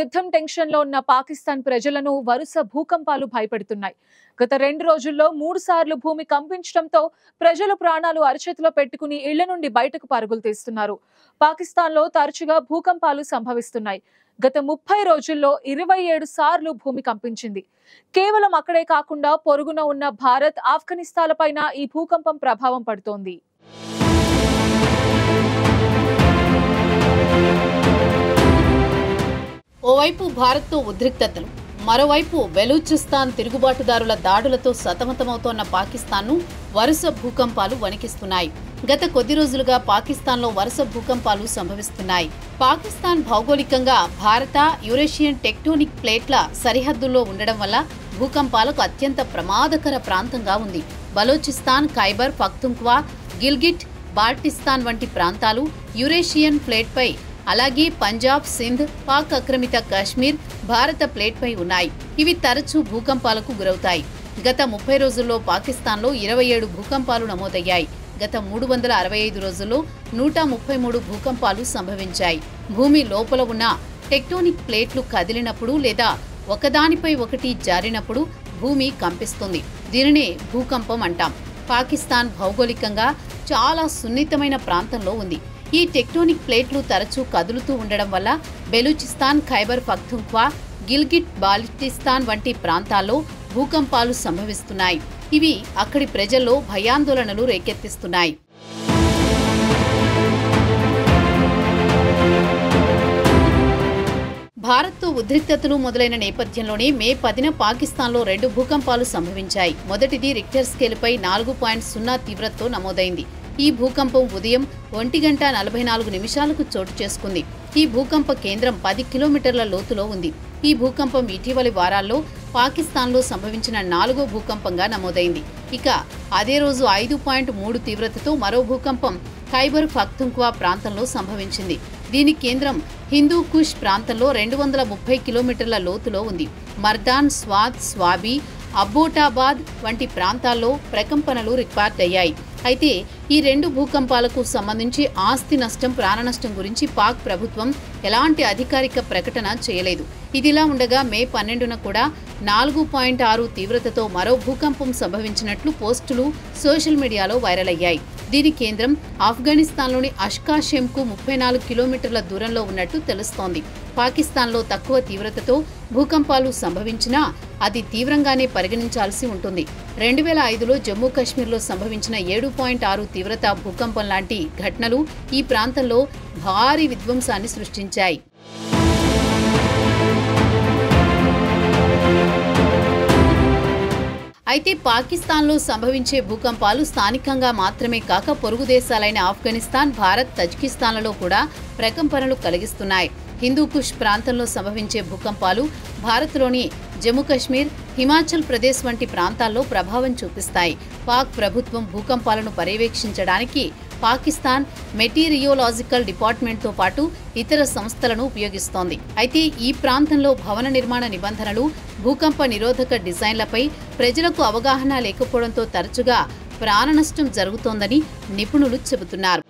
యుద్ధం టెన్షన్లో ఉన్న పాకిస్తాన్ ప్రజలను వరుస భూకంపాలు భయపెడుతున్నాయి. గత 2 రోజుల్లో 3 సార్లు భూమి కంపించడంతో ప్రజలు ప్రాణాలు అరచేతిలో పెట్టుకుని ఇళ్ల నుండి బయటకు పరుగులు తీస్తున్నారు. పాకిస్తాన్లో తరచుగా భూకంపాలు సంభవిస్తున్నాయి. గత 30 రోజుల్లో 27 సార్లు భూమి కంపించింది. కేవలం అక్కడే కాకుండా పొరుగున ఉన్న భారత్, ఆఫ్ఘనిస్తాన్లపైన ఈ భూకంపం ప్రభావం పడుతోంది. ఓవైపు భారత్తో ఉద్రిక్తతలు, మరోవైపు బెలూచిస్తాన్ తిరుగుబాటుదారుల దాడులతో సతమతమవుతోన్న పాకిస్తాన్ను వరుస భూకంపాలు వణికిస్తున్నాయి. గత కొద్ది రోజులుగా పాకిస్తాన్లో వరుస భూకంపాలు సంభవిస్తున్నాయి. పాకిస్తాన్ భౌగోళికంగా భారత, యురేషియన్ టెక్టోనిక్ ప్లేట్ల సరిహద్దుల్లో ఉండడం వల్ల భూకంపాలకు అత్యంత ప్రమాదకర ప్రాంతంగా ఉంది. బలోచిస్తాన్, ఖైబర్ పఖ్తుంఖ్వా, గిల్గిట్, బాల్టిస్తాన్ వంటి ప్రాంతాలు యురేషియన్ ప్లేట్పై, అలాగే పంజాబ్, సింధ్, పాక్ ఆక్రమిత కాశ్మీర్ భారత ప్లేట్పై ఉన్నాయి. ఇవి తరచూ భూకంపాలకు గురవుతాయి. గత 30 రోజుల్లో పాకిస్తాన్లో 27 భూకంపాలు నమోదయ్యాయి. గత 365 రోజుల్లో 133 భూకంపాలు సంభవించాయి. భూమి లోపల ఉన్న టెక్టోనిక్ ప్లేట్లు కదిలినప్పుడు లేదా ఒకదానిపై ఒకటి జారినప్పుడు భూమి కంపిస్తుంది. దీనినే భూకంపం అంటాం. పాకిస్తాన్ భౌగోళికంగా చాలా సున్నితమైన ప్రాంతంలో ఉంది. ఈ టెక్టోనిక్ ప్లేట్లు తరచూ కదులుతూ ఉండడం వల్ల బెలూచిస్తాన్, ఖైబర్ పఖ్తుంఖ్వా, గిల్గిట్, బాల్టిస్తాన్ వంటి ప్రాంతాల్లో భూకంపాలు సంభవిస్తున్నాయి. ఇవి అక్కడి ప్రజల్లో భయాందోళనలు రేకెత్తిస్తున్నాయి. భారత్తో ఉద్రిక్తతలు మొదలైన నేపథ్యంలోనే మే 10న పాకిస్తాన్లో 2 భూకంపాలు సంభవించాయి. మొదటిది రిక్టర్ స్కేలుపై 4.0 తీవ్రతతో నమోదైంది. ఈ భూకంపం ఉదయం 1:44 చోటు చేసుకుంది. ఈ భూకంప కేంద్రం 10 కిలోమీటర్ల లోతులో ఉంది. ఈ భూకంపం ఇటీవలి వారాల్లో పాకిస్తాన్లో సంభవించిన 4వ భూకంపంగా నమోదైంది. ఇక అదే రోజు 5.3 తీవ్రతతో మరో భూకంపం ఖైబర్ పఖ్తుంఖ్వా ప్రాంతంలో సంభవించింది. దీని కేంద్రం హిందూ కుష్ ప్రాంతంలో 230 కిలోమీటర్ల లోతులో ఉంది. మర్దాన్, స్వాద్, స్వాబీ, అబ్బోటాబాద్ వంటి ప్రాంతాల్లో ప్రకంపనలు రికార్డయ్యాయి. అయితే ఈ 2 భూకంపాలకు సంబంధించి ఆస్తి నష్టం, ప్రాణ నష్టం గురించి పాక్ ప్రభుత్వం ఎలాంటి అధికారిక ప్రకటన చేయలేదు. ఇదిలా ఉండగా మే 12న కూడా 4.6 తీవ్రతతో మరో భూకంపం సంభవించినట్లు పోస్టులు సోషల్ మీడియాలో వైరల్ అయ్యాయి. దీని కేంద్రం ఆఫ్ఘనిస్తాన్లోని అష్కాషెంకు 34 కిలోమీటర్ల దూరంలో ఉన్నట్టు తెలుస్తోంది. పాకిస్తాన్లో తక్కువ తీవ్రతతో భూకంపాలు సంభవించినా అది తీవ్రంగానే పరిగణించాల్సి ఉంటుంది. 2005లో జమ్మూ కాశ్మీర్లో సంభవించిన 7.6 తీవ్రత భూకంపం లాంటి ఘటనలు ఈ ప్రాంతంలో భారీ విధ్వంసాన్ని సృష్టించాయి. అయితే పాకిస్తాన్లో సంభవించే భూకంపాలు స్థానికంగా మాత్రమే కాక పొరుగు దేశాలైన ఆఫ్ఘనిస్తాన్, భారత్, తజికిస్తాన్లలో కూడా ప్రకంపనలు కలిగిస్తున్నాయి. హిందూ కుష్ ప్రాంతంలో సంభవించే భూకంపాలు భారత్లోని జమ్మూ కాశ్మీర్, హిమాచల్ ప్రదేశ్ వంటి ప్రాంతాల్లో ప్రభావం చూపిస్తాయి. పాక్ ప్రభుత్వం భూకంపాలను పర్యవేక్షించడానికి పాకిస్తాన్ మెటీరియోలాజికల్ డిపార్ట్మెంట్తో పాటు ఇతర సంస్థలను ఉపయోగిస్తోంది. అయితే ఈ ప్రాంతంలో భవన నిర్మాణ నిబంధనలు, భూకంప నిరోధక డిజైన్లపై ప్రజలకు అవగాహన లేకపోవడంతో తరచుగా ప్రాణ నష్టం జరుగుతోందని నిపుణులు చెబుతున్నారు.